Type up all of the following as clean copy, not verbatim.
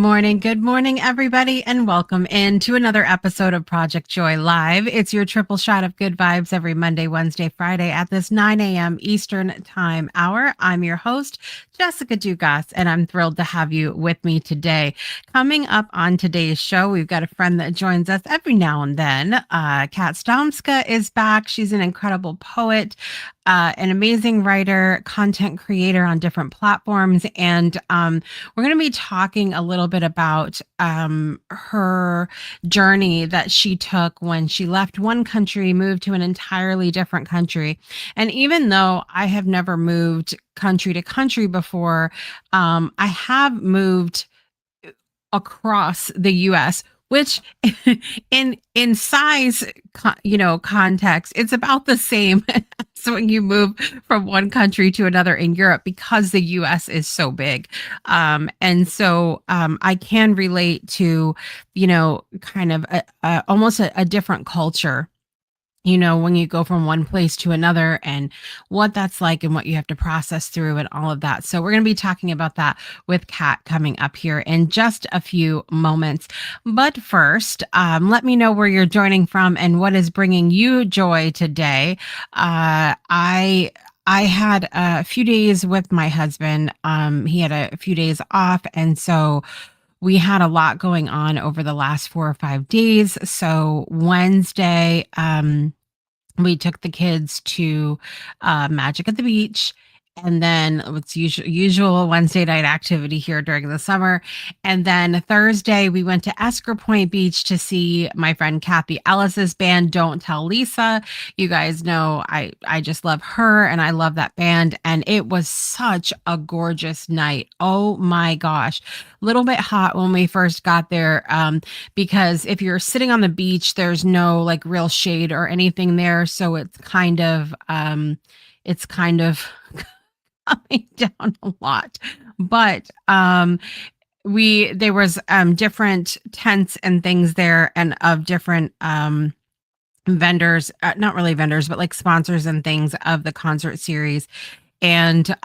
Good morning, everybody, and welcome into another episode of Project Joy Live. It's your triple shot of good vibes every Monday, Wednesday, Friday at this 9 a.m. Eastern Time hour. I'm your host, Jessica Dugas, and I'm thrilled to have you with me today. Coming up on today's show, we've got a friend that joins us every now and then. Kat Stomska is back. She's an incredible poet, an amazing writer, content creator on different platforms, and we're going to be talking a little bit about her journey that she took when she left one country, moved to an entirely different country. And even though I have never moved country to country before, I have moved across the US, which in size, context, it's about the same as when you move from one country to another in Europe, because the US is so big. And so I can relate to, kind of almost a different culture, when you go from one place to another, and what that's like and what you have to process through and all of that. So we're going to be talking about that with Kat coming up here in just a few moments. But first, let me know where you're joining from and what is bringing you joy today. I had a few days with my husband. He had a few days off, and so we had a lot going on over the last 4 or 5 days. So Wednesday, we took the kids to Magic at the Beach. And then it's usual Wednesday night activity here during the summer. And then Thursday, we went to Esker Point Beach to see my friend Kathy Ellis's band, Don't Tell Lisa. You guys know I just love her, and I love that band. And it was such a gorgeous night. Oh my gosh. A little bit hot when we first got there, because if you're sitting on the beach, there's no like real shade or anything there. So it's kind of coming down a lot. But there was different tents and things there, and of different vendors, not really vendors, but like sponsors and things of the concert series. And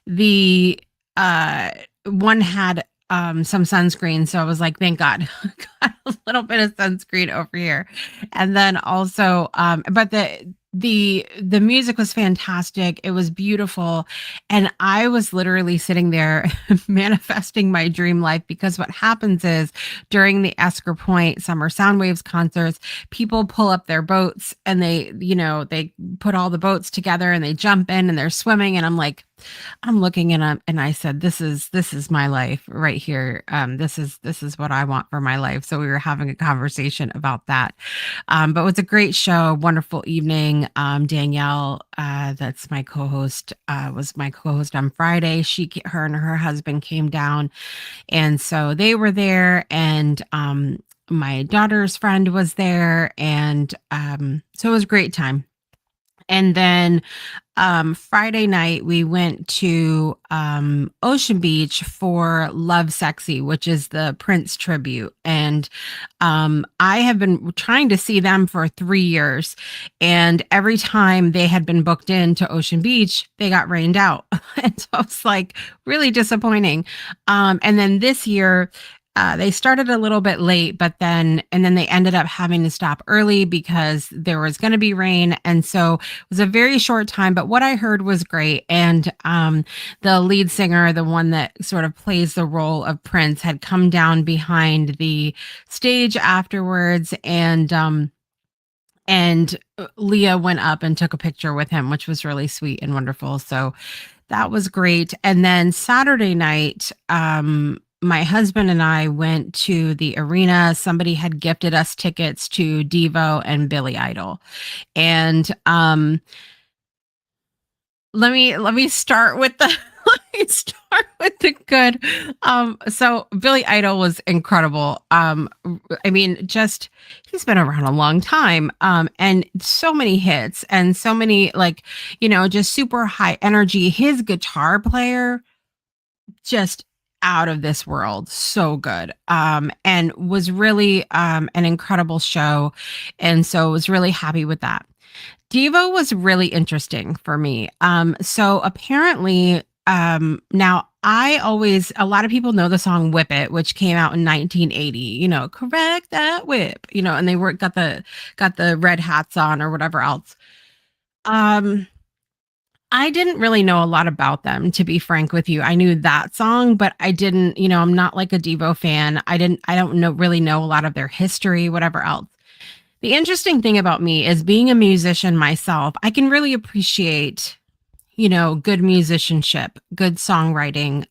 the one had some sunscreen, so I was like, thank God. Got a little bit of sunscreen over here. And then also but the music was fantastic. It was beautiful. And I was literally sitting there manifesting my dream life, because what happens is during the Esker Point Summer Soundwaves concerts, people pull up their boats and they put all the boats together and they jump in and they're swimming. And I'm looking and I said, this is my life right here. This is what I want for my life. So we were having a conversation about that. But it was a great show, wonderful evening. Danielle, that's my co-host, was my co-host on Friday. Her and her husband came down, and so they were there, and my daughter's friend was there, and so it was a great time. And then Friday night, we went to Ocean Beach for Love Sexy, which is the Prince tribute. And I have been trying to see them for 3 years. And every time they had been booked into Ocean Beach, they got rained out. And so it's like really disappointing. And then this year, they started a little bit late, and then they ended up having to stop early because there was going to be rain. And so it was a very short time, but what I heard was great. And the lead singer, the one that sort of plays the role of Prince, had come down behind the stage afterwards, and Leah went up and took a picture with him, which was really sweet and wonderful. So that was great. And then Saturday night, my husband and I went to the arena. Somebody had gifted us tickets to Devo and Billy Idol. And let me start with the good. So Billy Idol was incredible. I mean, just he's been around a long time, and so many hits and so many just super high energy. His guitar player, just out of this world, so good, and was really an incredible show, and so was really happy with that. Devo was really interesting for me. So apparently, now a lot of people know the song Whip It, which came out in 1980, correct that whip, and they were got the red hats on or whatever else. Um, I didn't really know a lot about them, to be frank with you. I knew that song, but I didn't, I'm not like a Devo fan. I don't really know a lot of their history, whatever else. The interesting thing about me is being a musician myself, I can really appreciate, good musicianship, good songwriting,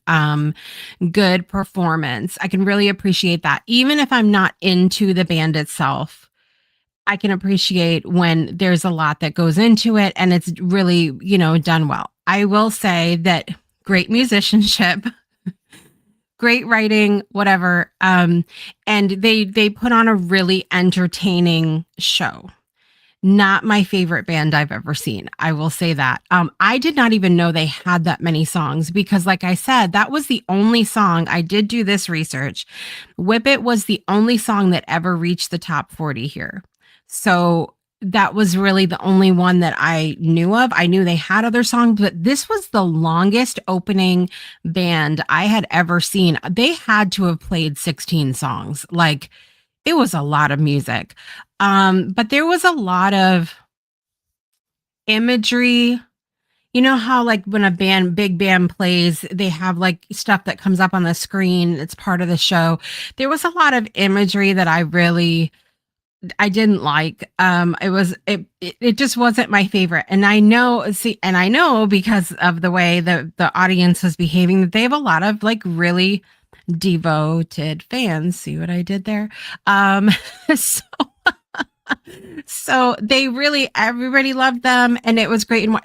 good performance. I can really appreciate that. Even if I'm not into the band itself, I can appreciate when there's a lot that goes into it and it's really, done well. I will say that great musicianship, great writing, whatever. And they put on a really entertaining show. Not my favorite band I've ever seen. I will say that. I did not even know they had that many songs because, like I said, that was the only song. I did do this research. Whip It was the only song that ever reached the top 40 here. So that was really the only one that I knew of. I knew they had other songs, but this was the longest opening band I had ever seen. They had to have played 16 songs. Like, it was a lot of music. But there was a lot of imagery. You know how like when big band plays, they have like stuff that comes up on the screen. It's part of the show. There was a lot of imagery that I didn't like. It just wasn't my favorite. And I know because of the way the audience was behaving that they have a lot of like really devoted fans. See what I did there? So so everybody loved them and it was great. And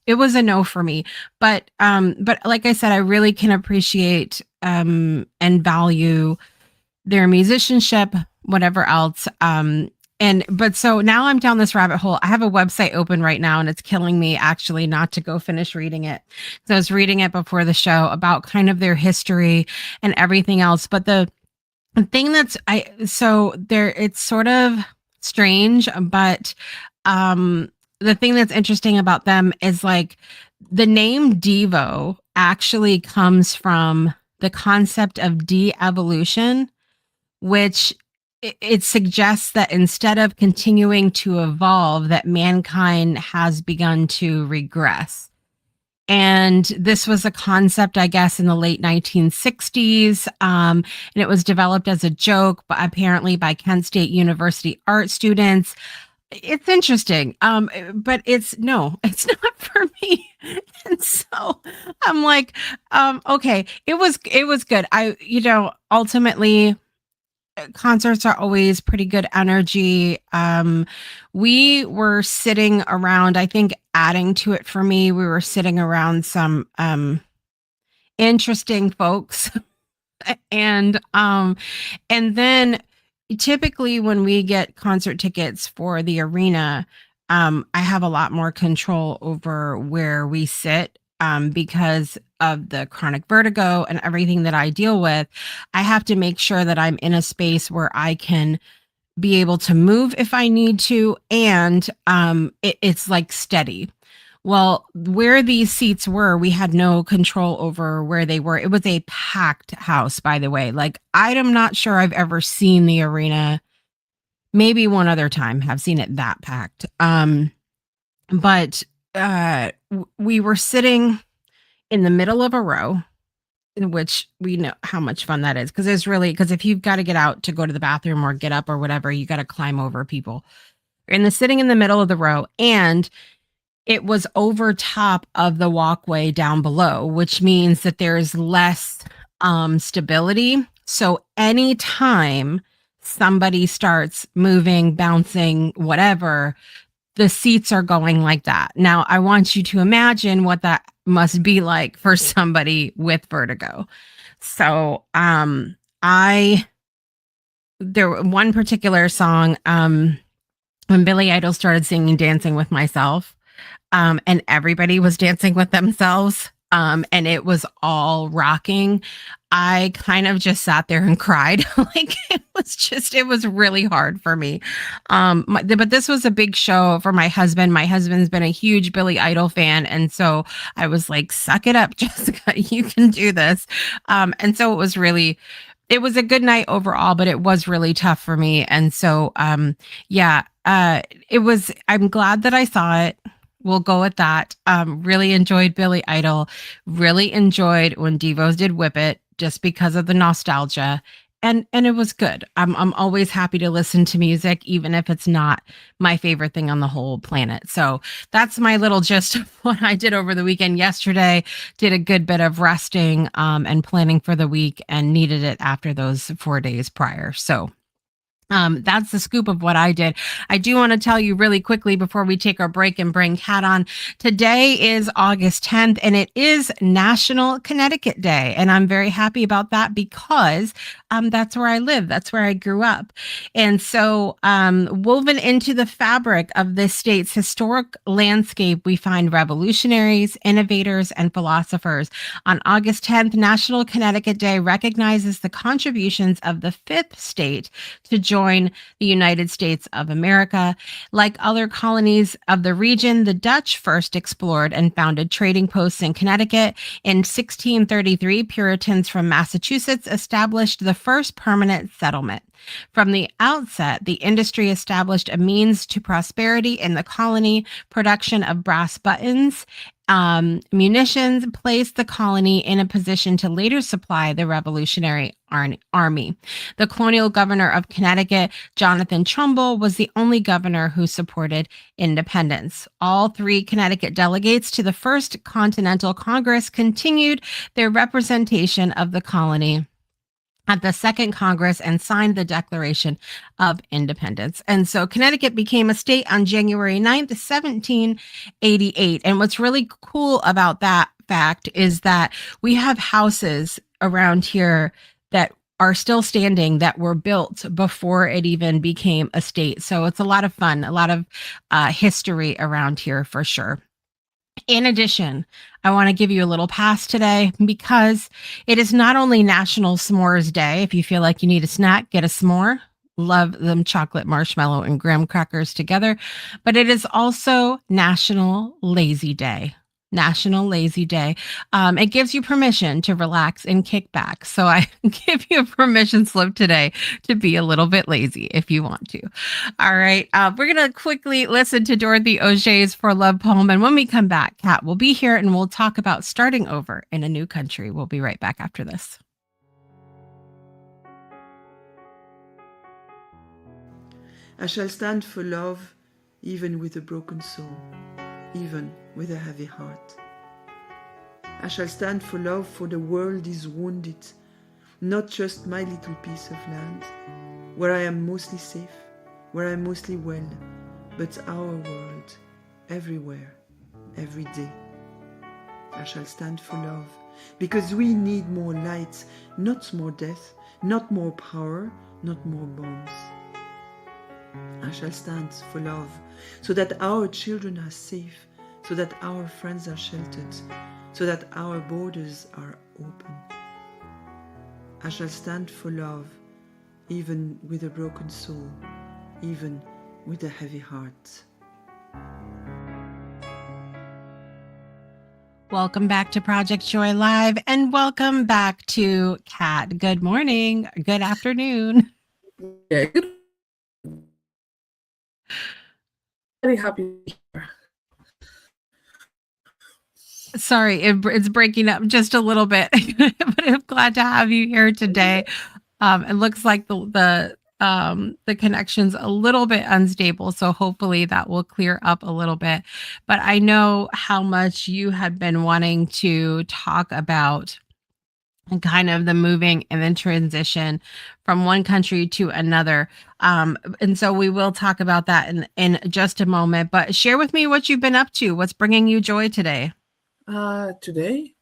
it was a no for me, but like I said, I really can appreciate and value their musicianship, whatever else. But so now I'm down this rabbit hole. I have a website open right now and it's killing me actually not to go finish reading it. So I was reading it before the show about kind of their history and everything else. But the thing it's sort of strange, but the thing that's interesting about them is like the name Devo actually comes from the concept of de-evolution, which it suggests that instead of continuing to evolve, that mankind has begun to regress. And this was a concept, I guess, in the late 1960s. And it was developed as a joke, but apparently by Kent State University art students. It's interesting. But it's not for me. And so I'm like, okay, it was good. Ultimately concerts are always pretty good energy. We were sitting around, I think adding to it for me, we were sitting around some interesting folks. And then typically when we get concert tickets for the arena, I have a lot more control over where we sit. Because of the chronic vertigo and everything that I deal with, I have to make sure that I'm in a space where I can be able to move if I need to. And it's like steady. Well, where these seats were, we had no control over where they were. It was a packed house, by the way. Like, I'm not sure I've ever seen the arena. Maybe one other time have seen it that packed. But we were sitting in the middle of a row, in which we know how much fun that is. Because if you've got to get out to go to the bathroom or get up or whatever, you got to climb over people. Sitting in the middle of the row, and it was over top of the walkway down below, which means that there's less stability. So anytime somebody starts moving, bouncing, whatever, the seats are going like that. Now, I want you to imagine what that must be like for somebody with vertigo. So, there one particular song, when Billy Idol started singing Dancing with Myself, and everybody was dancing with themselves. and it was all rocking. I kind of just sat there and cried. Like it was really hard for me. But this was a big show for my husband. My husband's been a huge Billy Idol fan. And so I was like, suck it up, Jessica, you can do this. And so it was a good night overall, but it was really tough for me. And so, yeah, I'm glad that I saw it. We'll go with that. Really enjoyed Billy Idol. Really enjoyed when Devos did Whip It just because of the nostalgia. And it was good. I'm always happy to listen to music, even if it's not my favorite thing on the whole planet. So that's my little gist of what I did over the weekend. Yesterday, did a good bit of resting and planning for the week, and needed it after those 4 days prior. So that's the scoop of what I did. I do want to tell you really quickly before we take our break and bring Kat on. Today is August 10th, and it is National Connecticut Day. And I'm very happy about that because that's where I live. That's where I grew up. And so, woven into the fabric of this state's historic landscape, we find revolutionaries, innovators, and philosophers. On August 10th, National Connecticut Day recognizes the contributions of the fifth state to join the United States of America. Like other colonies of the region, the Dutch first explored and founded trading posts in Connecticut. In 1633, Puritans from Massachusetts established the first permanent settlement. From the outset, the industry established a means to prosperity in the colony. Production of brass buttons, munitions placed the colony in a position to later supply the Revolutionary Army. The colonial governor of Connecticut, Jonathan Trumbull, was the only governor who supported independence. All three Connecticut delegates to the First Continental Congress continued their representation of the colony at the Second Congress and signed the Declaration of Independence. And so Connecticut became a state on January 9th, 1788. And what's really cool about that fact is that we have houses around here that are still standing that were built before it even became a state. So it's a lot of fun, a lot of history around here for sure. In addition, I want to give you a little pass today because it is not only National S'mores Day. If you feel like you need a snack, get a s'more. Love them chocolate, marshmallow, and graham crackers together. But it is also National Lazy Day. National Lazy Day. It gives you permission to relax and kick back. So I give you a permission slip today to be a little bit lazy if you want to. All right. We're going to quickly listen to Dorothy O'Shea's For Love poem. And when we come back, Kat will be here and we'll talk about starting over in a new country. We'll be right back after this. I shall stand for love, even with a broken soul, even with a heavy heart. I shall stand for love, for the world is wounded, not just my little piece of land, where I am mostly safe, where I am mostly well, but our world, everywhere, every day. I shall stand for love, because we need more light, not more death, not more power, not more bombs. I shall stand for love, so that our children are safe, so that our friends are sheltered, so that our borders are open. I shall stand for love, even with a broken soul, even with a heavy heart. Welcome back to Project Joy Live, and welcome back to Kat. Good morning, good afternoon. Yeah, good. Very happy here. Sorry, it's breaking up just a little bit, but I'm glad to have you here today. It looks like the connection's a little bit unstable, so hopefully that will clear up a little bit. But I know how much you had been wanting to talk about and kind of the moving and then transition from one country to another. And so we will talk about that in just a moment. But share with me what you've been up to. What's bringing you joy today? Today,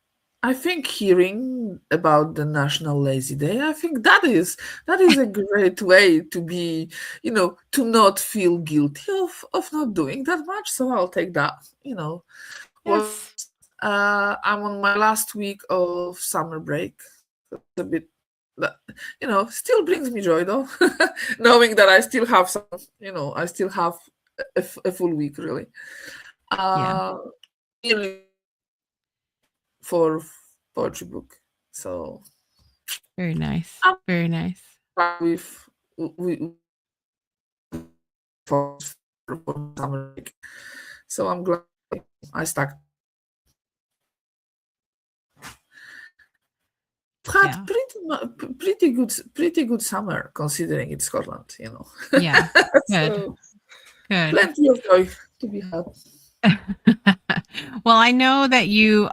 I think hearing about the National Lazy Day, I think that is a great way to be, to not feel guilty of not doing that much. So I'll take that. Yes. I'm on my last week of summer break. So it's a bit that, still brings me joy though, knowing that I still have some, I still have a full week really. Yeah. Uh, Nearly for poetry book. So Very nice. I'm Very nice. with for my summer break. So I'm glad I stuck. I've had Yeah. pretty good summer considering it's Scotland. Yeah. Good. So Good. plenty of joy to be had. Well, I know that you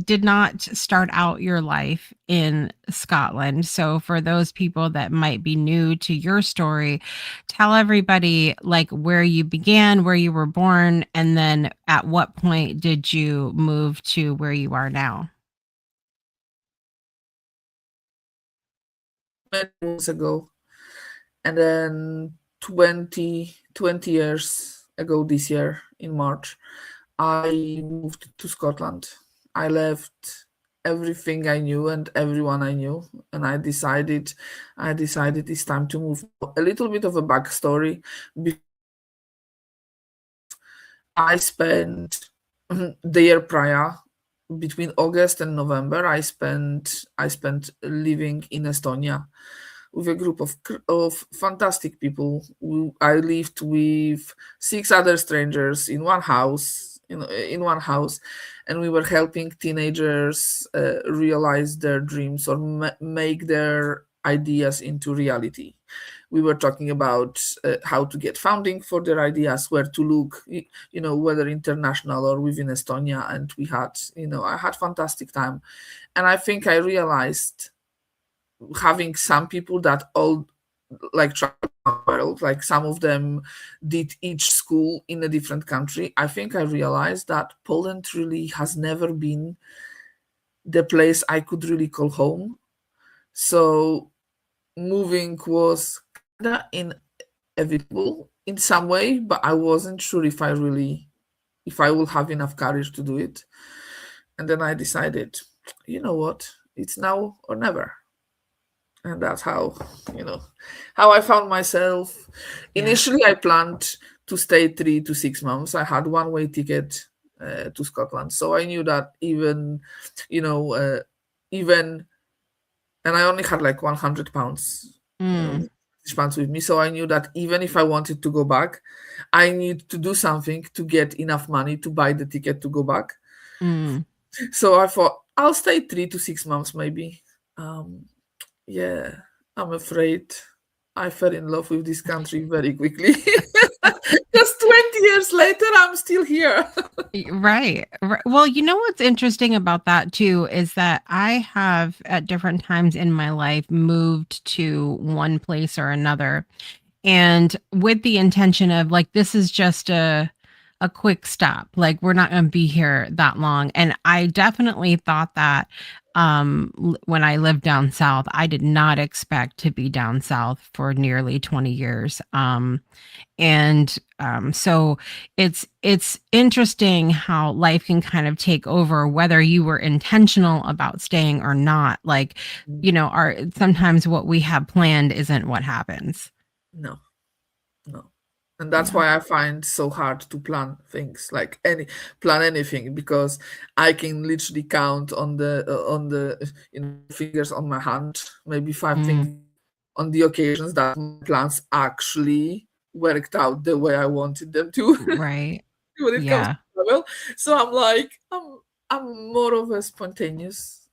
did not start out your life in Scotland. So for those people that might be new to your story, tell everybody like where you began, where you were born, and then at what point did you move to where you are now? Many months ago, and then 20 years ago this year in March, I moved to Scotland. I left everything I knew and everyone I knew, and I decided it's time to move. A little bit of a backstory. I spent the year prior, between August and November, I spent living in Estonia with a group of fantastic people. I lived with six other strangers in one house, and we were helping teenagers realize their dreams or make their ideas into reality. We were talking about how to get funding for their ideas, where to look, whether international or within Estonia, and I had fantastic time, and I think I realized, having some people that all like travel the world, like some of them did each school in a different country. I think I realized that Poland really has never been the place I could really call home. So moving was kinda inevitable in some way, but I wasn't sure if I will have enough courage to do it. And then I decided, you know what, it's now or never. And that's you know how I found myself. Yeah. Initially I planned to stay 3 to 6 months. I had one way ticket to Scotland, so I knew that you know even and I only had like 100 pounds, Mm, pounds with me, so I knew that even if I wanted to go back, I need to do something to get enough money to buy the ticket to go back. mm. So I thought I'll stay 3 to 6 months maybe. um Yeah, I'm afraid I fell in love with this country very quickly. Just 20 years later, I'm still here. Right. Well, you know what's interesting about that too is that I have at different times in my life moved to one place or another, and with the intention of like this is just a quick stop, like we're not going to be here that long. And I definitely thought that when I lived down south, I did not expect to be down south for nearly 20 years. And so it's interesting how life can kind of take over whether you were intentional about staying or not. Like, our sometimes what we have planned isn't what happens. No, no. And that's Yeah. why I find so hard to plan things, like plan anything, because I can literally count on the fingers on my hand, maybe five Mm, fingers, on the occasions that my plans actually worked out the way I wanted them to. right. When it comes Yeah. to travel. So I'm more of a spontaneous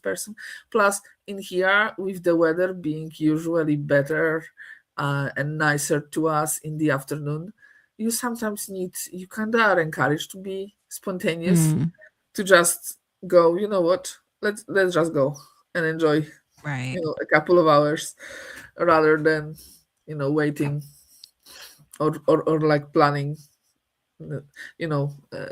person. Plus, in here, with the weather being usually better and nicer to us in the afternoon, you kind of are encouraged to be spontaneous, Mm, to just go. You know what? Let's just go and enjoy. right. A couple of hours, rather than waiting or like planning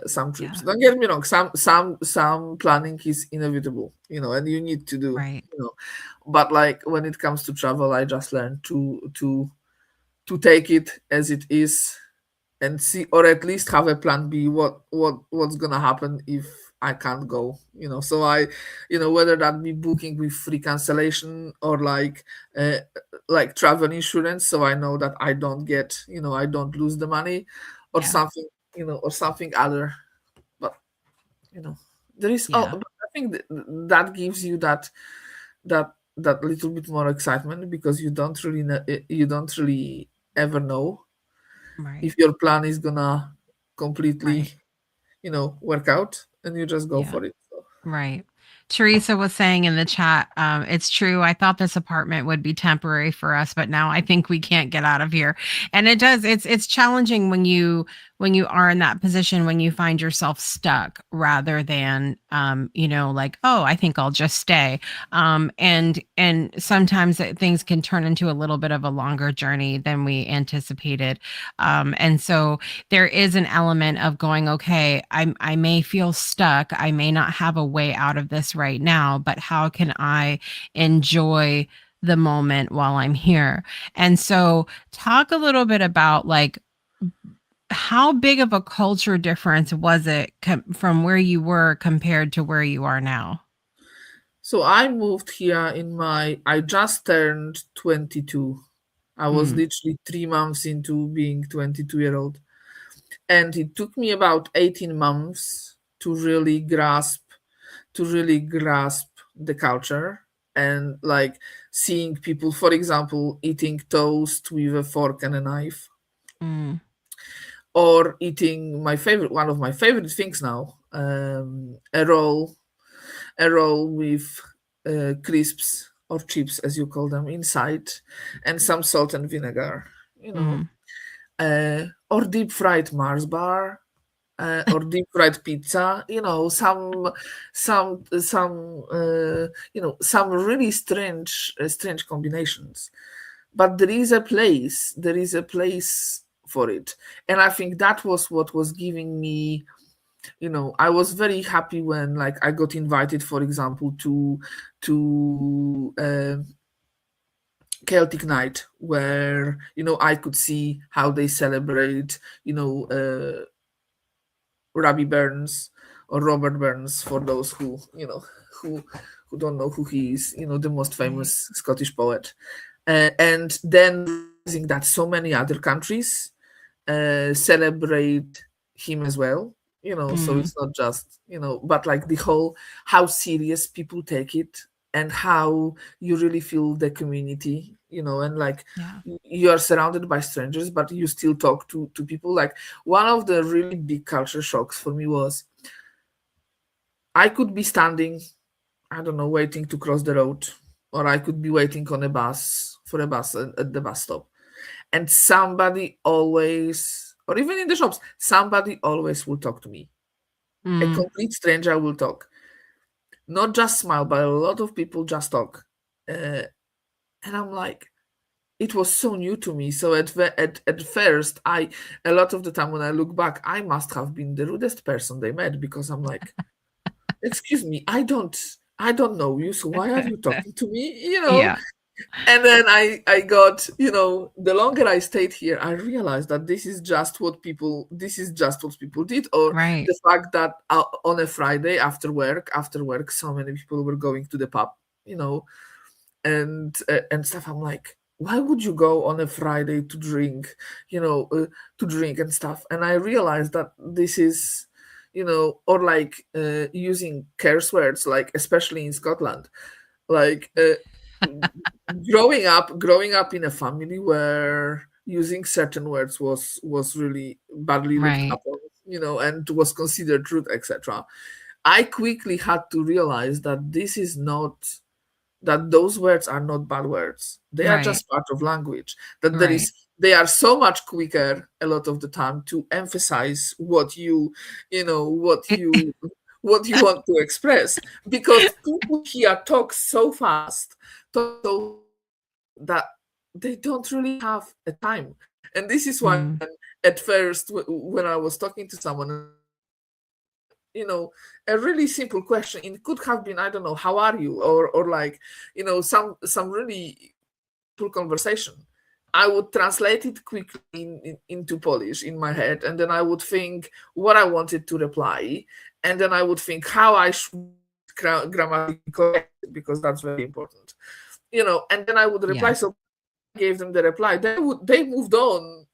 some trips. Yeah. Don't get me wrong, some planning is inevitable, and you need to do, Right. but like when it comes to travel, I just learned to take it as it is, and see, or at least have a plan B, what's gonna happen if I can't go, so I, whether that be booking with free cancellation or uh, like travel insurance, so I know that I don't lose the money, or Yeah. something, or something other. But you know there is, Yeah. but I think that gives you that little bit more excitement, because you don't really ever know Right. if your plan is gonna completely, Right. work out, and you just go Yeah. for it. So, Right. Teresa was saying in the chat, it's true. I thought this apartment would be temporary for us, but now I think we can't get out of here. And it does. It's challenging when you are in that position, when you find yourself stuck rather than like, oh, I think I'll just stay. And sometimes things can turn into a little bit of a longer journey than we anticipated. And so there is an element of going, okay, I may feel stuck. I may not have a way out of this right now, but how can I enjoy the moment while I'm here? And so talk a little bit about like how big of a culture difference was it from where you were compared to where you are now? I moved here I just turned 22. I was Mm, literally 3 months into being 22-year-old, and it took me about 18 months to really grasp the culture, and like seeing people, for example, eating toast with a fork and a knife, mm, or eating one of my favorite things now, a roll with crisps or chips, as you call them, inside, and some salt and vinegar, you know, mm, or deep fried Mars bar, or deep fried pizza, some really strange combinations. But there is a place for it, and I think that was what was giving me. I was very happy when, like, I got invited, for example, to Celtic Night, where I could see how they celebrate, Robbie Burns, or Robert Burns, for those who who don't know who he is. The most right. famous Scottish poet, and then realizing that so many other countries celebrate him as well. So Mm, it's not just, but like the whole, how serious people take it, and how you really feel the community, and like yeah. you are surrounded by strangers, but you still talk to people. Like, one of the really big culture shocks for me was, I could be standing, I don't know, waiting to cross the road, or I could be waiting on a bus for a bus at the bus stop, and somebody always, or even in the shops, somebody always will talk to me. A Mm, complete stranger will talk, not just smile, but a lot of people just talk. And I'm like, it was so new to me. So at first, a lot of the time when I look back, I must have been the rudest person they met, because I'm like, excuse me, I don't know you, so why are you talking to me? yeah. And then I got, the longer I stayed here, I realized that this is just what people did. Or Right. the fact that on a Friday after work, so many people were going to the pub, you know, and stuff. I'm like, why would you go on a Friday to drink, to drink and stuff? And I realized that this is, or like using curse words, like especially in Scotland, like growing up in a family where using certain words was really badly looked Right. upon, and was considered rude, etc. I quickly had to realize that this is not that those words are not bad words. They are Right. just part of language. That Right. they are so much quicker a lot of the time to emphasize what you want to express, because people here talk so fast, that they don't really have a time. And this is why, Mm, at first, when I was talking to someone, a really simple question, it could have been, I don't know, how are you, or like, some really simple conversation, I would translate it quickly into Polish in my head, and then I would think what I wanted to reply, and then I would think how I should grammatically correct it, because that's very important, and then I would reply. Yeah. So I gave them the reply. They moved on,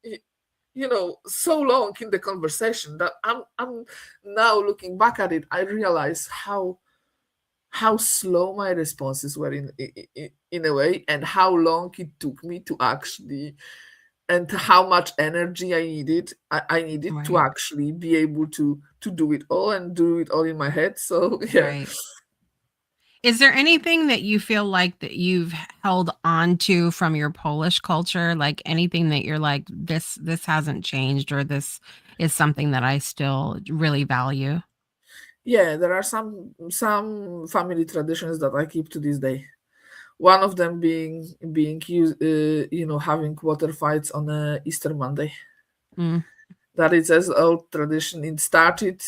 so long in the conversation that I'm now looking back at it, I realize how slow my responses were in a way, and how long it took me to actually, and how much energy I needed to Right. actually be able to do it all, and do it all in my head. So yeah. Right. Is there anything that you feel like that you've held on to from your Polish culture? Like anything that you're like, this hasn't changed, or this is something that I still really value? Yeah, there are some family traditions that I keep to this day. One of them being having water fights on Easter Monday. Mm, That is as old tradition. It started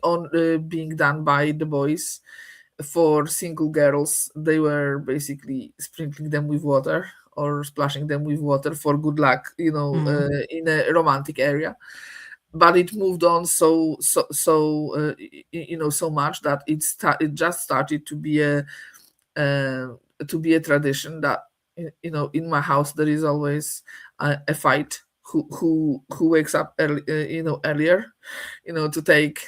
on being done by the boys for single girls. They were basically sprinkling them with water or splashing them with water for good luck, mm, in a romantic area. But it moved on so much that it just started uh, to be a tradition that, in my house there is always a fight. Who wakes up earlier, to take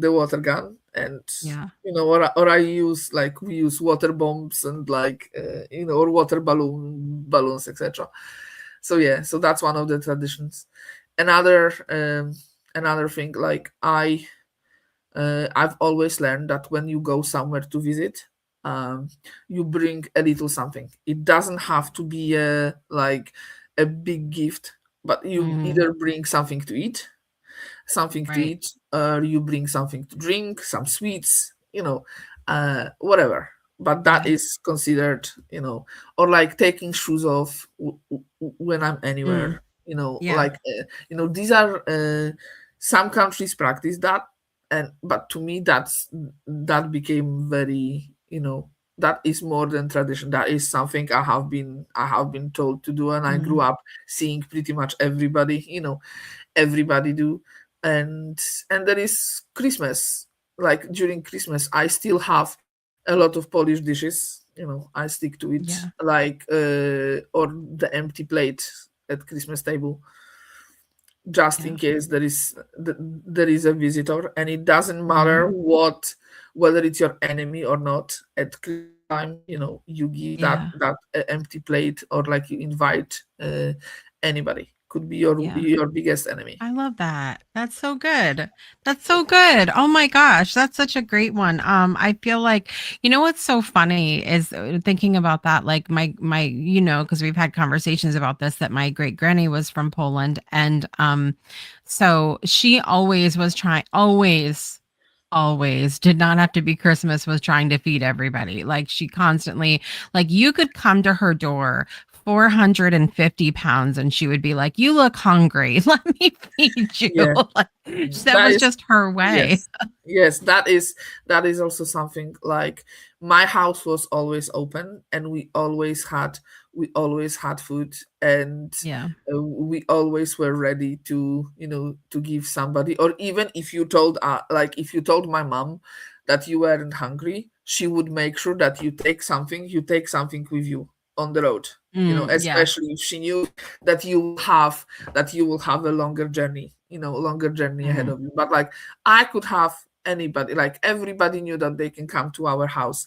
the water gun, and yeah. or I use, like, we use water bombs, and like, or water balloons, etc. So yeah, so that's one of the traditions. Another thing, like, I've always learned that when you go somewhere to visit, you bring a little something. It doesn't have to be a big gift, but you Hmm. either bring something to Right. eat, or you bring something to drink, some sweets, whatever. But that Yeah. is considered, or like taking shoes off when I'm Mm, anywhere, yeah. like, these are, some countries practice that, and but to me that became very, that is more than tradition. That is something I have been told to do, and I grew Mm, up seeing pretty much everybody do. And there is Christmas. Like, during Christmas, I still have a lot of Polish dishes. I stick to it, yeah. like, or the empty plate at Christmas table, just Yeah. in case there is a visitor, and it doesn't Hmm. matter whether it's your enemy or not. At Christmas time, you give that Yeah. that empty plate, or like you invite anybody. Could be your Yeah. your biggest enemy. I love that. That's so good. That's so good. Oh my gosh, that's such a great one. I feel like what's so funny is thinking about that. Like my because we've had conversations about this, that my great granny was from Poland, and so she always was trying, always did not have to be Christmas, was trying to feed everybody. Like she constantly, like you could come to her door 450 pounds and she would be like, "You look hungry. Let me feed you." Yeah, Like, that that was is just her way. yes, yes. That is also something, like, my house was always open, and we always had food, and Yeah. we always were ready to give somebody. Or even if you told my mom that you weren't hungry, she would make sure that you take something with you on the road. Yeah. Especially if she knew that you will have a longer journey ahead Mhm. of you. But, like, I could have anybody, like, everybody knew that they can come to our house,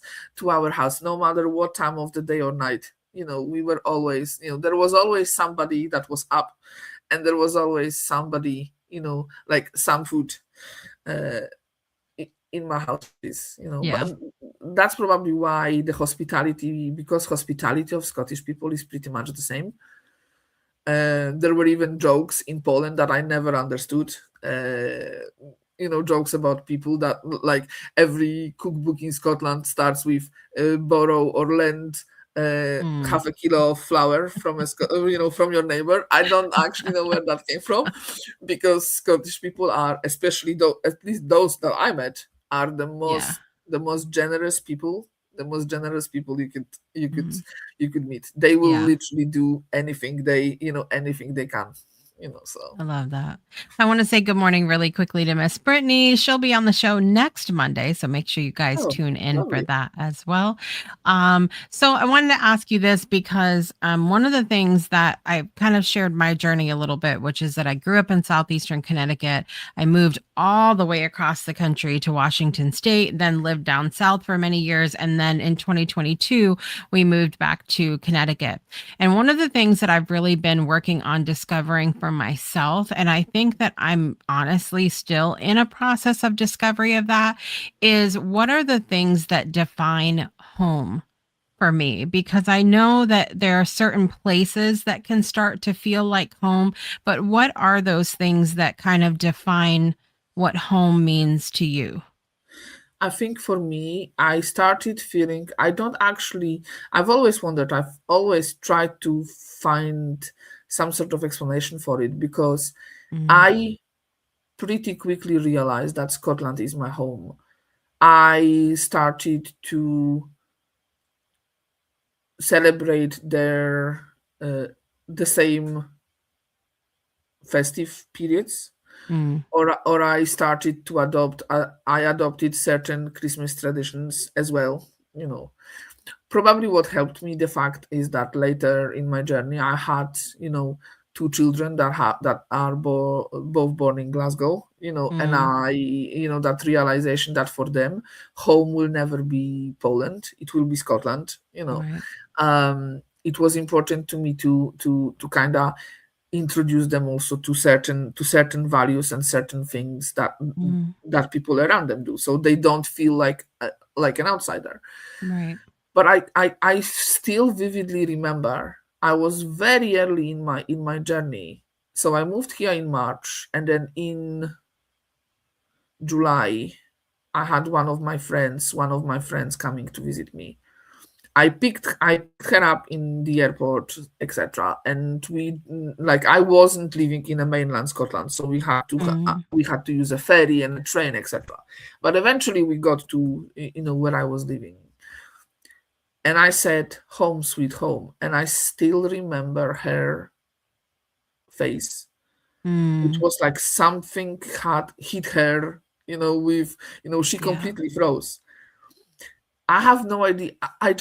no matter what time of the day or night. We were always, there was always somebody that was up, and there was always somebody, like, some food uh, in my house, but Yeah. that's probably why because hospitality of Scottish people is pretty much the same. There were even jokes in Poland that I never understood. Jokes about people that, like, every cookbook in Scotland starts with borrow or lend Mm. half a kilo of flour from your neighbor. I don't actually know where that came from, because Scottish people are, especially though, at least those that I met, are the Yeah. most generous people. generous people you could Mhm. you could meet. They will Yeah. literally do anything anything they can, so. I love that. I want to say good morning really quickly to Miss Brittany. She'll be on the show next Monday, so make sure you guys Oh, tune in for lovely. that as well. So I wanted to ask you this because one of the things that I kind of shared my journey a little bit, which is that I grew up in southeastern Connecticut. I moved all the way across the country to Washington State, then lived down south for many years, and then in 2022 we moved back to Connecticut. And one of the things that I've really been working on discovering for myself, and I think that I'm honestly still in a process of discovery of that, is what are the things that define home for me? Because I know that there are certain places that can start to feel like home, but what are those things that kind of define what home means to you? I think for me, I started feeling I don't actually, I've always wondered, I've always tried to find some sort of explanation for it because Mm, I pretty quickly realized that Scotland is my home. I started to celebrate uh, the same festive periods, mm, or I started to I adopted certain Christmas traditions as well. Probably what helped me the fact is that later in my journey I had two children that are both born in Glasgow, and mm, that realization that for them home will never be Poland, it will be Scotland. right. It was important to me to kind of introduce them also to certain values and certain things Mm, that people around them do, so they don't feel like an outsider. right. But I still vividly remember I was very early in my journey. So I moved here in March, and then in July I had one of my friends coming to visit me. I picked her up in the airport, etc. And I wasn't living in a mainland Scotland, so Mm, we had to use a ferry and a train, etc. But eventually we got to where I was living, and I said, "Home, sweet home." And I still remember her face, which mm, was like something had hit her, with, she yeah. completely froze. I have no idea. I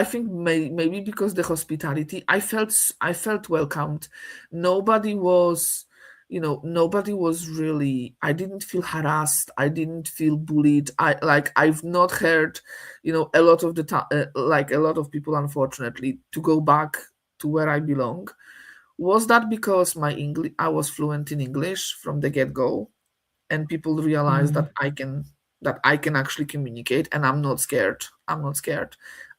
think maybe because the hospitality, I felt welcomed. Nobody was, nobody was really. I didn't feel harassed. I didn't feel bullied. I've not heard, a lot of the time, like a lot of people, unfortunately, to go back to where I belong. Was that because my English, I was fluent in English from the get go, and people realize Mm, that I can actually communicate, and I'm not scared.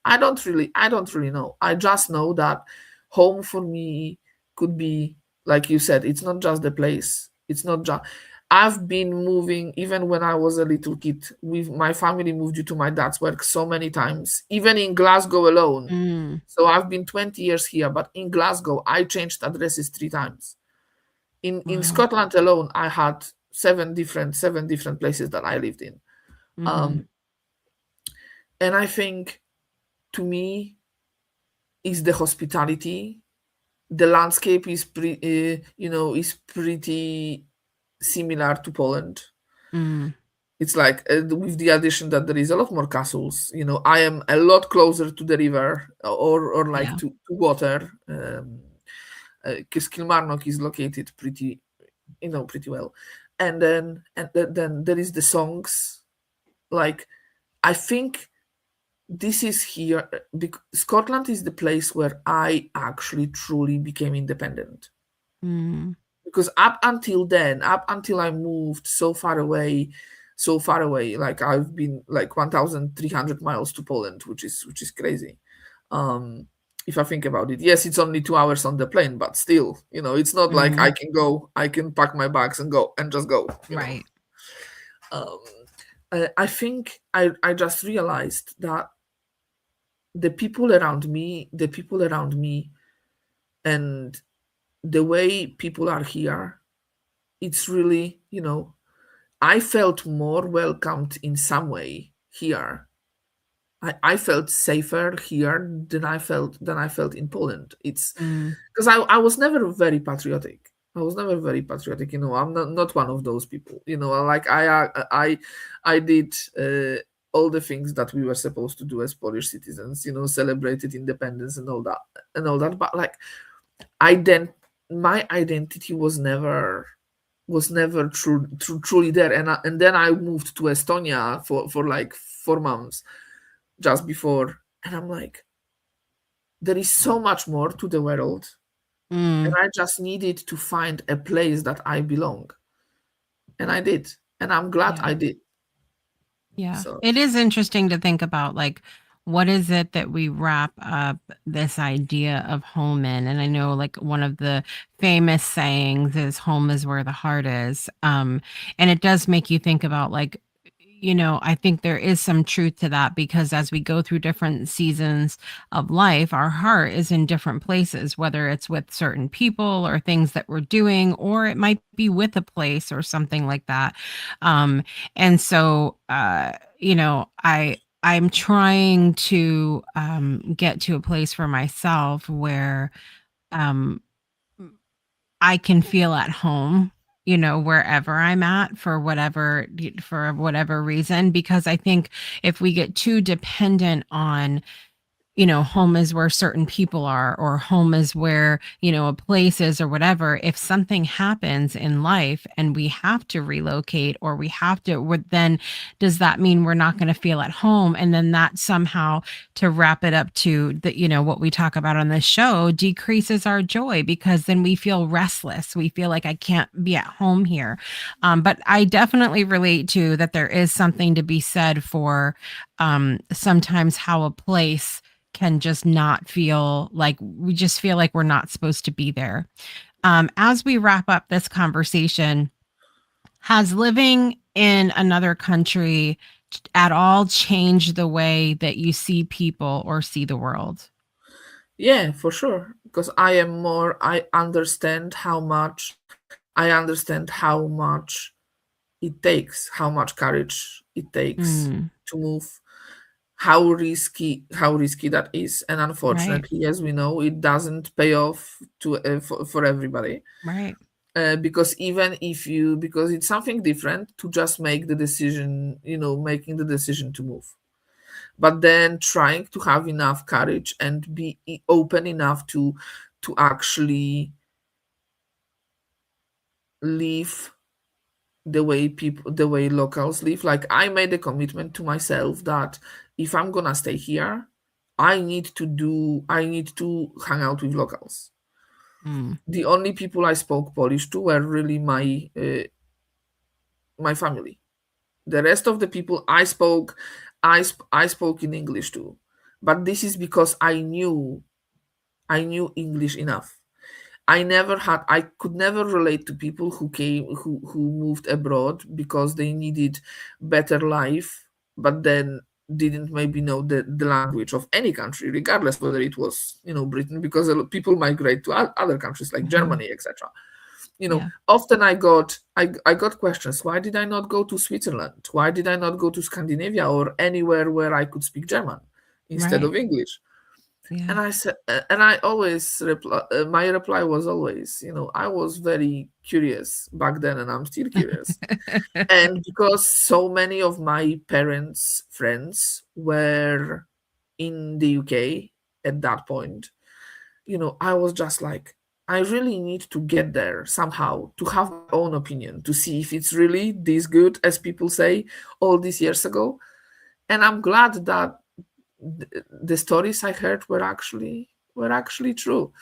I don't really know. I just know that home for me could be, like you said, it's not just the place. It's not just I've been moving even when I was a little kid. With my family moved due to my dad's work so many times, even in Glasgow alone. mm. So I've been 20 years here, but in Glasgow I changed addresses 3 times. In Wow. Scotland alone, I had seven different places that I lived in. Mm, Um, and I think, to me, is the hospitality. The landscape is pretty similar to Poland. mm. It's like, with the addition that there is a lot more castles. I am a lot closer to the river, or like Yeah. to water. Because Kilmarnock is located pretty well. And then there is the songs. Like, I think this is here, Scotland is the place where I actually truly became independent. Mm, Because up until I moved so far away, like I've been like 1,300 miles to Poland, which is crazy. um if I think about it, yes, it's only 2 hours on the plane, but still, it's not like mm. I can pack my bags and go and just go. Right. um I think I just realized that the people around me and the way people are here, it's really, I felt more welcomed in some way here I felt safer here than I felt in Poland. It's Mm, because I was never very patriotic. I was never very patriotic. I'm not one of those people. Like I did all the things that we were supposed to do as Polish citizens. Celebrated independence and all that But like I then my identity was never truly there. And then I moved to Estonia for like 4 months just before, and I'm like, there is so much more to the world, and mm, I just needed to find a place that I belong, and I did, and I'm glad yeah. I did. Yeah. So It is interesting to think about, like, what is it that we wrap up this idea of home in? And I know, like, one of the famous sayings is home is where the heart is. And it does make you think about, like, I think there is some truth to that, because as we go through different seasons of life, our heart is in different places, whether it's with certain people or things that we're doing, or it might be with a place or something like that. And so, I'm trying to get to a place for myself where um I can feel at home, wherever I'm at, for whatever reason, because I think if we get too dependent on, home is where certain people are, or home is where, a place is, or whatever. If something happens in life and we have to relocate, or then does that mean we're not going to feel at home? And then that somehow, to wrap it up to the, what we talk about on this show, decreases our joy, because then we feel restless. We feel like I can't be at home here. But I definitely relate to that. There is something to be said for sometimes how a place can just not feel like we just feel like we're not supposed to be there. As we wrap up this conversation, has living in another country at all changed the way that you see people or see the world? yeah, for sure, because I understand how much it takes, how much courage it takes Mm, to move, how risky that is, and right, unfortunately, as we know, it doesn't pay off for everybody. right. Because it's something different to just making the decision to move, but then trying to have enough courage and be open enough to actually live the way locals live. Like, I made a commitment to myself that if I'm gonna stay here, I need to hang out with locals. Mm, The only people I spoke Polish to were really my family. The rest of the people I spoke in English to, but this is because I knew English enough. I could never relate to people who moved abroad because they needed better life, but then didn't maybe know the language of any country, regardless whether it was Britain, because people migrate to other countries like mhm, Germany, etc. yeah, Often I got questions. Why did I not go to Switzerland? Why did I not go to Scandinavia or anywhere where I could speak German instead right, of English? yeah. And I said, and I always reply. My reply was always, I was very curious back then, and I'm still curious. And because so many of my parents' friends were in the UK at that point, I was just like, I really need to get there somehow to have my own opinion, to see if it's really this good as people say all these years ago. And I'm glad that the stories I heard were actually true.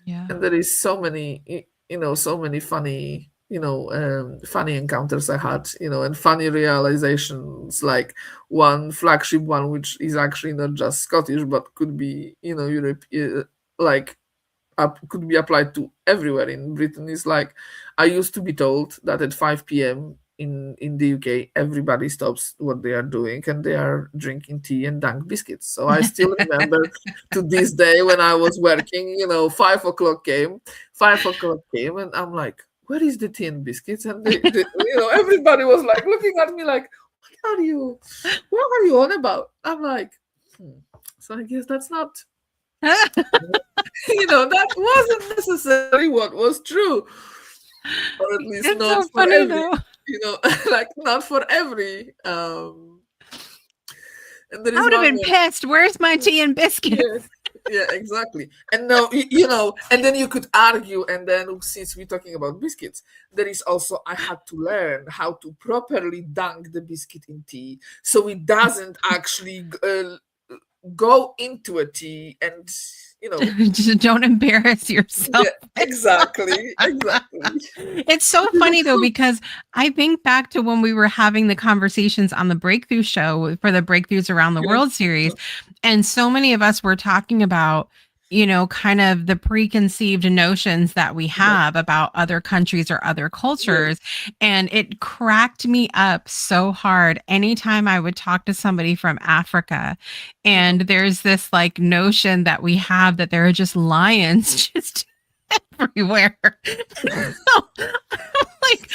Yeah. And there is so many funny encounters I had, and funny realizations, like one flagship one, which is actually not just Scottish, but could be, Europe, like could be applied to everywhere in Britain, is like, I used to be told that at 5 p.m. in the UK, everybody stops what they are doing and they are drinking tea and dunk biscuits. So I still remember to this day when I was working, 5 o'clock came, and I'm like, where is the tea and biscuits? And everybody was like looking at me like, what are you on about? I'm like, So I guess that's not, that wasn't necessarily what was true, or at least It's not so for funny every, though. like not for every. And there I is would have one been more. pissed. Where's my tea and biscuits? Yeah, yeah, exactly. And now, and then you could argue, and then since we're talking about biscuits, there is also, I had to learn how to properly dunk the biscuit in tea so it doesn't actually go into a tea and, Just don't embarrass yourself. yeah, exactly. It's so funny though, because I think back to when we were having the conversations on the Breakthrough show for the Breakthroughs Around the Yeah. World series. And so many of us were talking about, kind of the preconceived notions that we have about other countries or other cultures. And it cracked me up so hard anytime I would talk to somebody from Africa. And there's this like notion that we have that there are just lions just everywhere. So, like,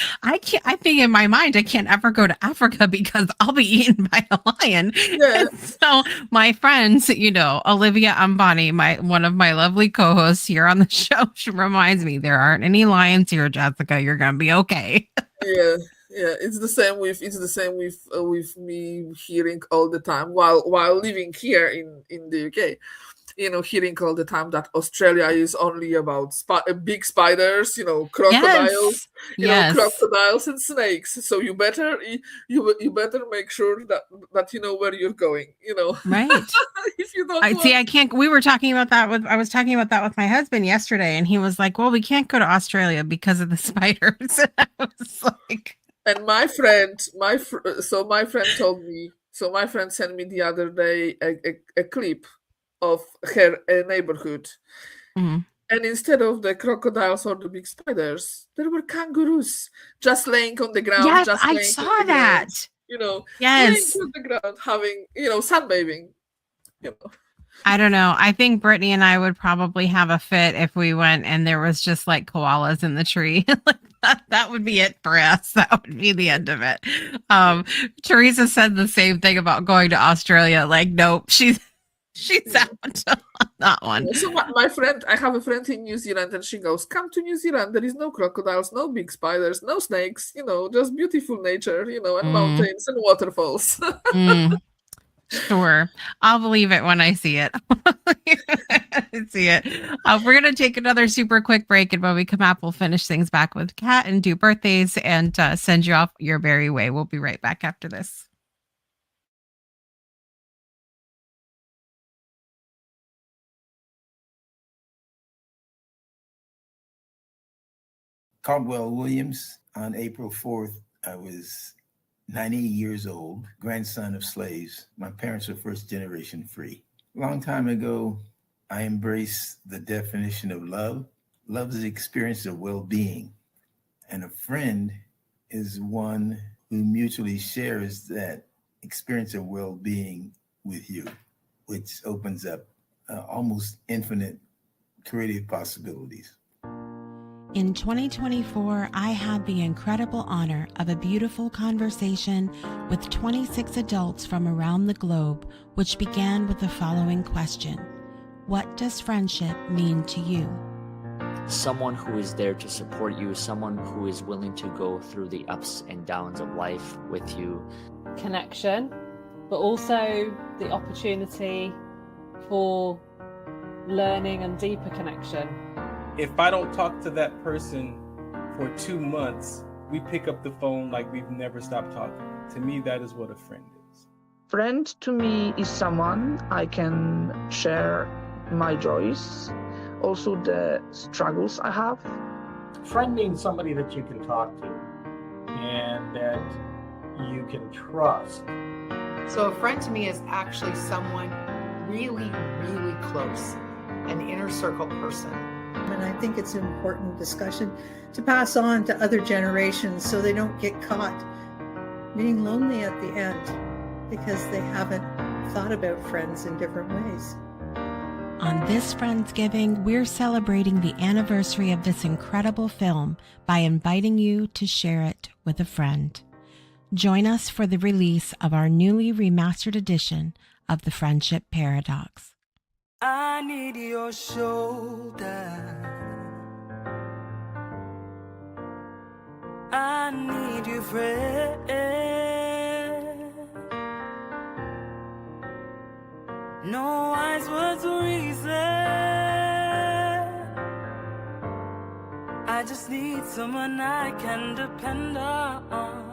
I think in my mind, I can't ever go to Africa because I'll be eaten by a lion. Yeah. And so my friends, Olivia Ambani, one of my lovely co-hosts here on the show, she reminds me there aren't any lions here, Jessica. You're gonna be okay. Yeah, it's the same with me hearing all the time while living here in the UK. Hearing all the time that Australia is only about big spiders, crocodiles, Yes. crocodiles and snakes. So you better make sure that you know where you're going. Right. If you don't I can't. We were talking about that I was talking about that with my husband yesterday, and he was like, "Well, we can't go to Australia because of the spiders." I was like, and my friend told me. So my friend sent me the other day a clip of her neighborhood. mm. And instead of the crocodiles or the big spiders, there were kangaroos just laying on the ground. Yes, just I laying saw on the that. ground, Yes. laying on the ground, having, sunbathing. I don't know. I think Brittany and I would probably have a fit if we went and there was just like koalas in the tree. That would be it for us. That would be the end of it. Teresa said the same thing about going to Australia. Like, nope, she's out on that one. So my friend, I have a friend in New Zealand, and she goes, "Come to New Zealand. There is no crocodiles, no big spiders, no snakes. Just beautiful nature. And mountains and waterfalls." Sure. I'll believe it when I see it. See it. We're going to take another super quick break. And when we come up, we'll finish things back with Kat and do birthdays and send you off your merry way. We'll be right back after this. Caldwell Williams, on April 4th, I was 90 years old, grandson of slaves. My parents were first generation free. A long time ago, I embraced the definition of love. Love is the experience of well-being. And a friend is one who mutually shares that experience of well-being with you, which opens up almost infinite creative possibilities. In 2024, I had the incredible honor of a beautiful conversation with 26 adults from around the globe, which began with the following question: what does friendship mean to you? Someone who is there to support you, someone who is willing to go through the ups and downs of life with you. Connection, but also the opportunity for learning and deeper connection. If I don't talk to that person for 2 months, we pick up the phone like we've never stopped talking. To me, that is what a friend is. Friend to me is someone I can share my joys, also the struggles I have. Friend means somebody that you can talk to and that you can trust. So a friend to me is actually someone really, really close, an inner circle person. And I think it's an important discussion to pass on to other generations so they don't get caught being lonely at the end because they haven't thought about friends in different ways. On this Friendsgiving, we're celebrating the anniversary of this incredible film by inviting you to share it with a friend. Join us for the release of our newly remastered edition of The Friendship Paradox. I need your shoulder. I need you, friend. No wise words or reason. I just need someone I can depend on.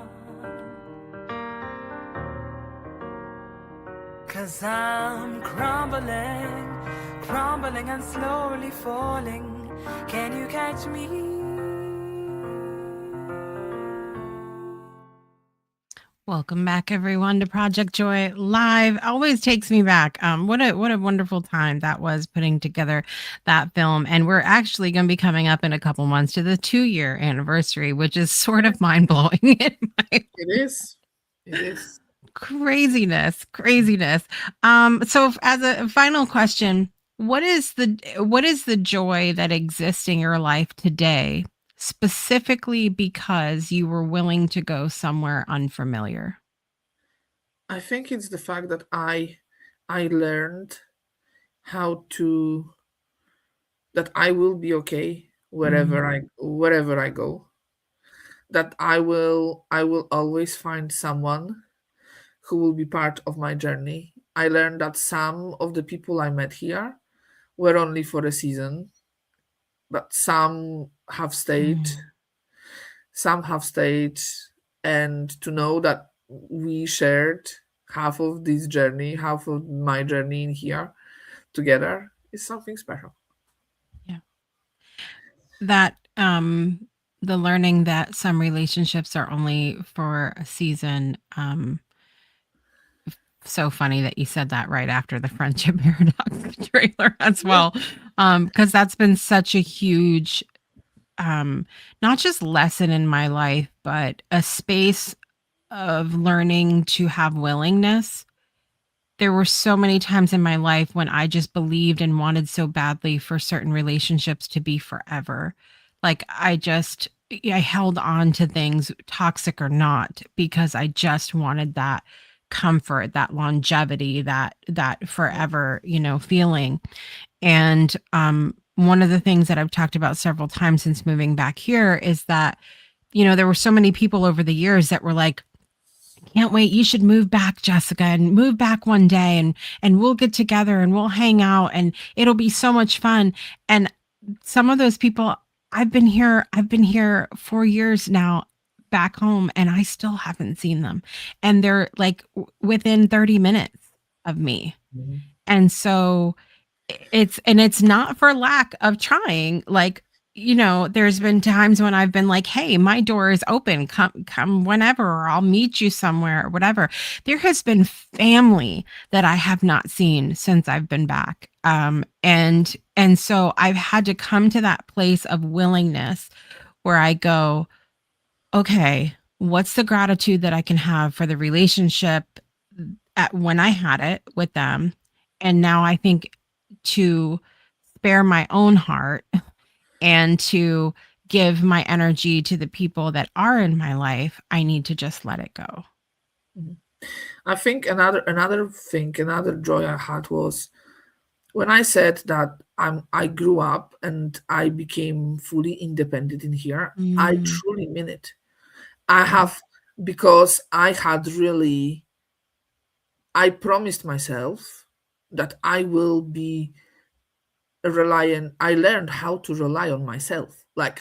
'Cause I'm crumbling and slowly falling. Can you catch me? Welcome back, everyone, to Project Joy Live. Always takes me back. What a wonderful time that was putting together that film. And we're actually going to be coming up in a couple months to the 2-year anniversary, which is sort of mind blowing. It is. It is. Craziness. So as a final question, what is the joy that exists in your life today, specifically because you were willing to go somewhere unfamiliar? I think it's the fact that I learned how to that I will be okay wherever I go. That I will always find someone who will be part of my journey. I learned that some of the people I met here were only for a season, but some have stayed. Some have stayed, and to know that we shared half of this journey, half of my journey in here together is something special. Yeah. That the learning that some relationships are only for a season. So funny that you said that right after the Friendship Paradox trailer as well. Because that's been such a huge not just lesson in my life, but a space of learning to have willingness. There were so many times in my life when I just believed and wanted so badly for certain relationships to be forever. Like I held on to things, toxic or not, because I just wanted that comfort, that longevity, that forever, feeling. And one of the things that I've talked about several times since moving back here is that, there were so many people over the years that were like, can't wait, you should move back, Jessica, and move back one day and we'll get together and we'll hang out and it'll be so much fun. And some of those people, I've been here 4 years now back home and I still haven't seen them. And they're like within 30 minutes of me. Mm-hmm. And so it's not for lack of trying. Like, there's been times when I've been like, hey, my door is open. Come whenever, or I'll meet you somewhere or whatever. There has been family that I have not seen since I've been back. And so I've had to come to that place of willingness where I go, okay, what's the gratitude that I can have for the relationship when I had it with them? And now I think to spare my own heart and to give my energy to the people that are in my life, I need to just let it go. I think another joy I had was when I said that I grew up and I became fully independent in here. I truly mean it. I have, because I promised myself that I will be reliant. I learned how to rely on myself, like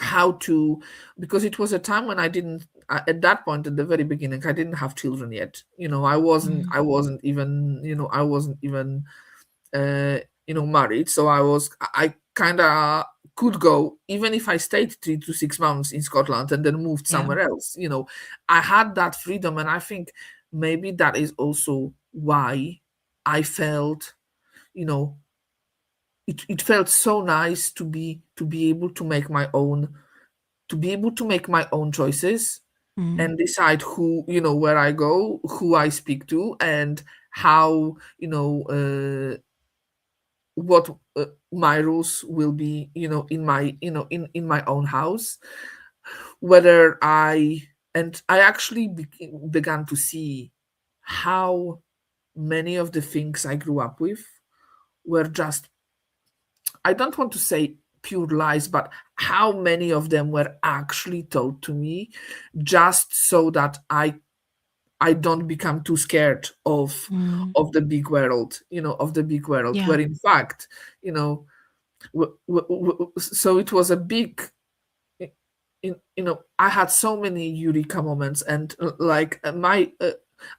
because it was a time when I didn't, at that point, at the very beginning, I didn't have children yet. I wasn't even married. So I kind of could go, even if I stayed 3 to 6 months in Scotland and then moved somewhere else. I had that freedom, and I think maybe that is also why I felt, it felt so nice to be able to make my own choices and decide who, where I go, who I speak to, and how, what my rules will be, in my in my own house, whether I and I actually began to see how many of the things I grew up with were just, I don't want to say pure lies, but how many of them were actually told to me just so that I don't become too scared of the big world, of the big world, Yeah. where in fact, so it was a big, I had so many eureka moments, and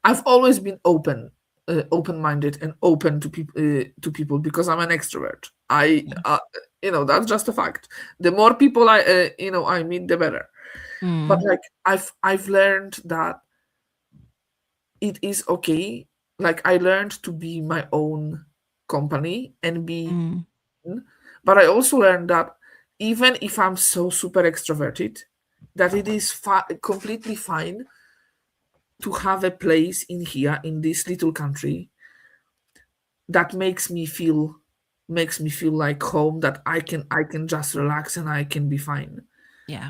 I've always been open-minded and open to people because I'm an extrovert. That's just a fact. The more people I meet, the better. But like I've learned that it is okay. Like I learned to be my own company and be, but I also learned that even if I'm so super extroverted, that it is completely fine to have a place in here in this little country that makes me feel like home, that I can just relax and I can be fine, Yeah.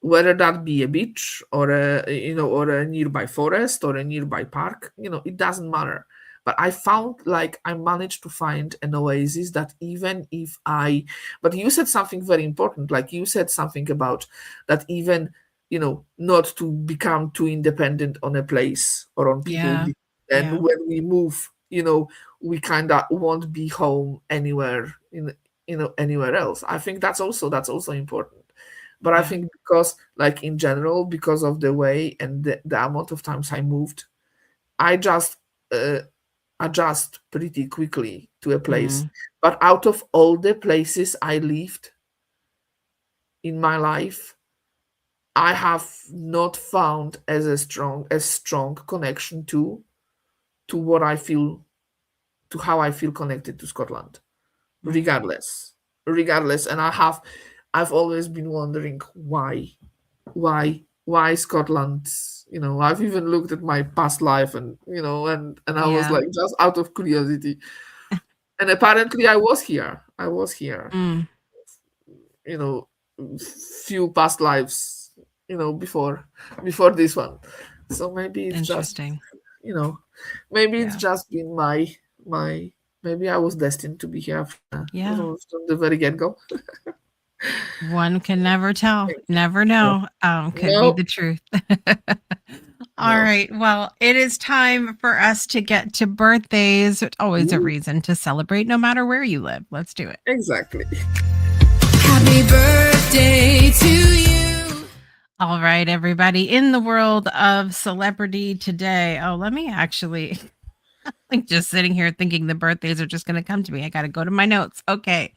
whether that be a beach or a nearby forest or a nearby park. It doesn't matter. But I found, like, I managed to find an oasis that even if but you said something very important, like you said something about that, even not to become too independent on a place or on people. Yeah. And Yeah. when we move, we kind of won't be home anywhere anywhere else. I think that's also important. But I Yeah. think because, like, in general, because of the way and the amount of times I moved, I just adjust pretty quickly to a place. But out of all the places I lived in my life, I have not found as strong connection to what I feel, to how I feel connected to Scotland, regardless. And I've always been wondering why Scotland. I've even looked at my past life, and I was Yeah. like, just out of curiosity. And apparently I was here Mm. you know few past lives, before this one. So maybe it's just, Interesting. you know maybe it's Yeah. just been my maybe I was destined to be here Yeah. from the very get-go. One can never tell. Never know. Could be No, the truth. All no. right. Well, it is time for us to get to birthdays. It's always a Ooh, reason to celebrate no matter where you live. Let's do it. exactly. Happy birthday to you. All right, everybody. In the world of celebrity today. Oh, let me actually like just sitting here thinking the birthdays are just going to come to me. I got to go to my notes. Okay.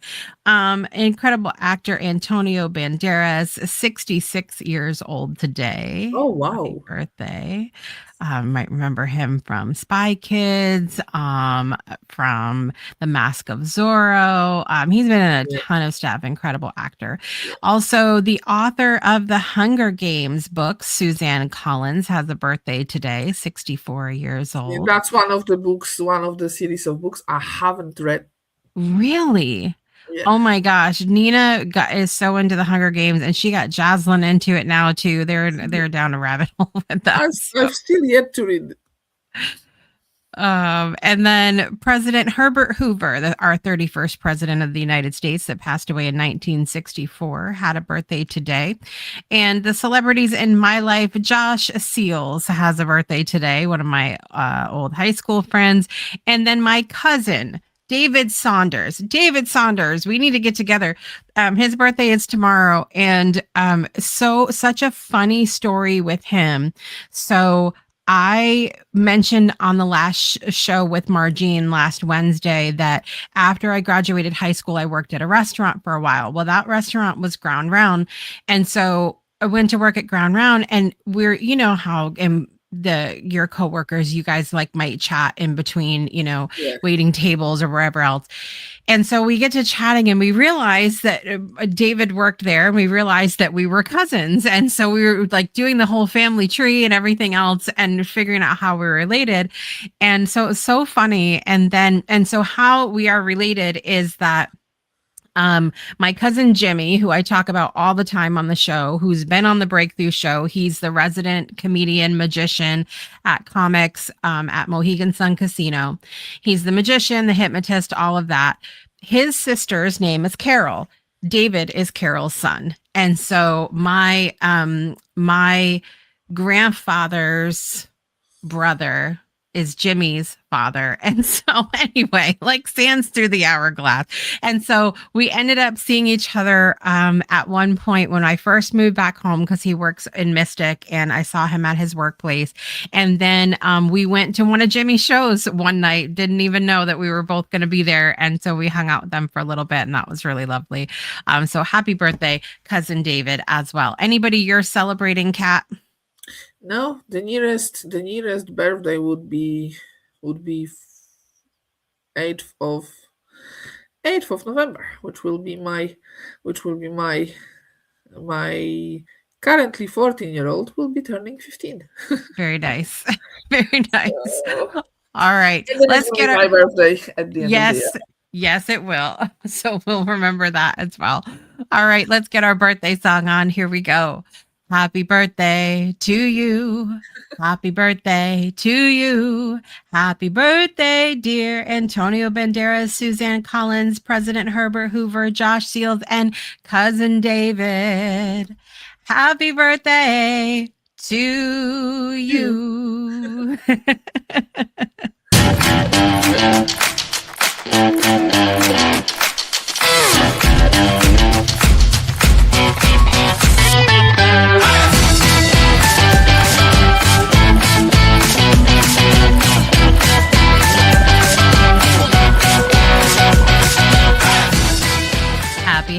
Incredible actor Antonio Banderas, 66 years old today. Oh, Happy wow. birthday. Might remember him from Spy Kids, from The Mask of Zorro. He's been in a Yeah, ton of stuff. Incredible actor. Also, the author of the Hunger Games books, Suzanne Collins, has a birthday today, 64 years yeah, old. that's one of the series of books I haven't read. Really? Yeah. Oh my gosh, Nina is so into the Hunger Games, and she got Jocelyn into it now too. They're down a rabbit hole with that. I've still yet to read. And then President Herbert Hoover, our 31st president of the United States that passed away in 1964, had a birthday today. And the celebrities in my life, Josh Seals has a birthday today, one of my old high school friends. And then my cousin, David Saunders. David Saunders, we need to get together. His birthday is tomorrow. And such a funny story with him. So I mentioned on the last show with Margene last Wednesday that after I graduated high school, I worked at a restaurant for a while. Well, that restaurant was Ground Round. And so I went to work at Ground Round, and how in your coworkers, you guys like might chat in between, Yeah. waiting tables or wherever else. And so we get to chatting, and we realized that David worked there, and we realized that we were cousins. And so we were like doing the whole family tree and everything else and figuring out how we were related. And so it was so funny. And so how we are related is that My cousin Jimmy, who I talk about all the time on the show, who's been on the Breakthrough Show. He's the resident comedian magician at comics at Mohegan Sun Casino. He's the magician, the hypnotist, all of that. His sister's name is Carol. David is Carol's son. And so my grandfather's brother is Jimmy's father. And so anyway, like sands through the hourglass. And so we ended up seeing each other at one point when I first moved back home, because he works in Mystic, and I saw him at his workplace. And then we went to one of Jimmy's shows one night, didn't even know that we were both going to be there. And so we hung out with them for a little bit, and that was really lovely. So happy birthday, cousin David, as well. Anybody you're celebrating, Kat? No, the nearest birthday would be 8th of November, which will be my currently 14-year-old will be turning 15. Very nice. Very nice. All right. Let's get my birthday at the end of the year. Yes, it will. So we'll remember that as well. All right, let's get our birthday song on. Here we go. Happy birthday to you. Happy birthday to you. Happy birthday, dear Antonio Banderas, Suzanne Collins, President Herbert Hoover, Josh Seals, and cousin David. Happy birthday to you.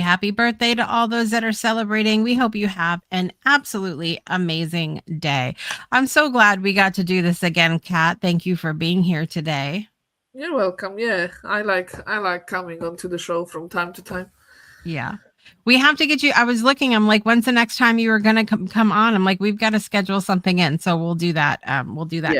Happy birthday to all those that are celebrating. We hope you have an absolutely amazing day. I'm so glad we got to do this again, Kat. Thank you for being here today. You're welcome. Yeah, I like coming onto the show from time to time. Yeah. We have to get you. I was looking, I'm like, when's the next time you were going to come on? I'm like, we've got to schedule something in. So we'll do that.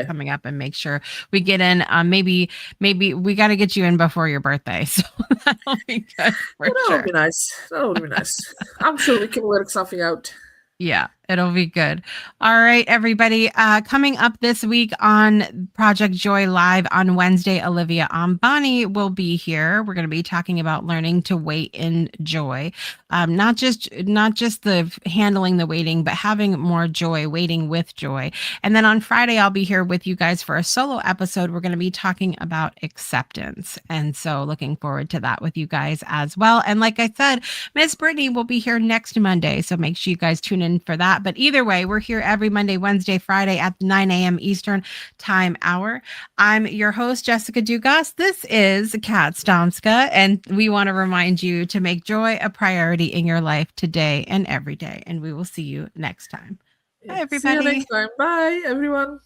Coming up and make sure we get in. Maybe we got to get you in before your birthday. So that'll be good. That would be nice. That would be nice. I'm sure we can work something out. Yeah, it'll be good. All right, everybody. Coming up this week on Project Joy Live on Wednesday, Olivia Ambani will be here. We're going to be talking about learning to wait in joy. Not just the handling the waiting, but having more joy, waiting with joy. And then on Friday, I'll be here with you guys for a solo episode. We're going to be talking about acceptance. And so looking forward to that with you guys as well. And like I said, Miss Brittany will be here next Monday. So make sure you guys tune in for that. But either way, we're here every Monday, Wednesday, Friday at 9 a.m. Eastern time hour. I'm your host, Jessica Dugas. This is Kat Stomska, and we want to remind you to make joy a priority in your life today and every day. And we will see you next time. Bye, everybody. See you next time. Bye, everyone.